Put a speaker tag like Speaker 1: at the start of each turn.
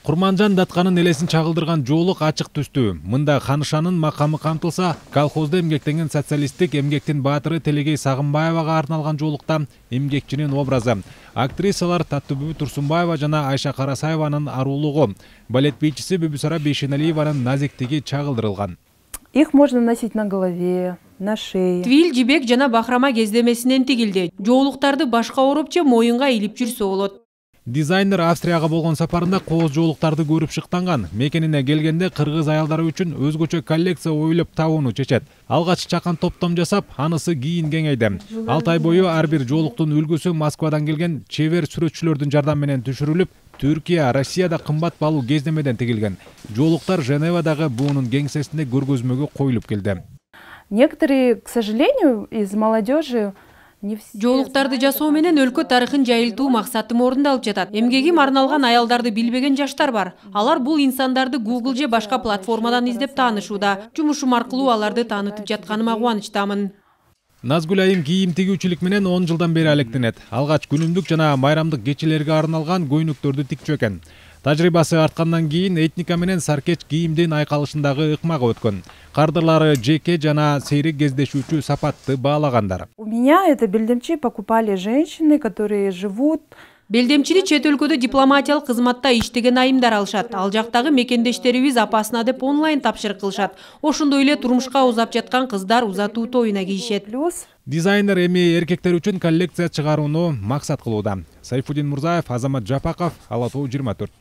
Speaker 1: Курманжан Датканын элесин чагылдырган жоолук ачык түстүү. Мында Ханышанын макамы камтылса, колхозда эмгектенген социалисттик эмгектин баатыры Телегей Сагынбаевага арналган жоолукта эмгекчинин образы. Актрисалар Таттыбүбү Турсунбаева жана Айша Карасаеванын арулугу, балет бийчиси Бүбүсара Бейшеналиеванын назиктиги чагылдырылган.
Speaker 2: Их можно носить на голове, на шее.
Speaker 3: Твил, жибек жана бахрама кездемесинен тигилди. Жоолуктарды башка орупча моюнга илип жүрсө болот.
Speaker 1: Дизайнер Австрияга болгон сапарында кооз жоолуктарды көрүп шыктанган. Мекенине келгенде кыргыз аялдары үчүн өзгөчө коллекция ойлоп табууну чечет. Алгач чакан топтом жасап, анысы кийин кеңейди. 6 ай бою ар бир жоолуктун үлгүсү Москвадан келген чебер сүрөтчүлөрдүн жардамы менен түшүрүлүп, Түркия, Россияда кымбат баалуу кездемеден тигилген. Жоолуктар Женевадагы буунун кеңсесинде көргөзмөгө коюлуп келди.
Speaker 2: Некоторые, к сожалению, из молодежи
Speaker 3: Жоолуктарды жасоо менен өлкө тарыхын жайылтуу максатым орундалып жатат. Эмгегим арналган аялдарды билбеген жаштар бар. Алар бул инсандарды Google же башка платформадан издеп таанышууда. Жумушум аркылуу аларды таанытып жатканыма кубанычтамын.
Speaker 1: Назгүл айым кийим тигүүчүлүк менен 10 жылдан бери алектенет. Алгач күнүмдүк жана майрамдык кечелерге арналган көйнөктөрдү тикчү экен. Тажрыйбасы арткандан кийин этника менен саркеч кийимдин айкалышындагы ыкмага өткөн. Кардырлары жеке жана сейрек кездешүүчү сапатты баалагандар.
Speaker 2: У меня это белдемчи покупали женщины, которые живут.
Speaker 3: Белдемчини чет өлкөдө дипломатиялык кызматта иштеген айымдар алышат. Ал жактагы мекендештерибиз апасына деп онлайн тапшырык кылышат. Ошондой эле турмушка узап жаткан кыздар узатуу тоюна кийишет.
Speaker 1: Дизайнер эми эркектер үчүн коллекция чыгарууну максат кылууда. Сайфудин Мурзаев, Азамат Жапаков, Ала Тоо 24.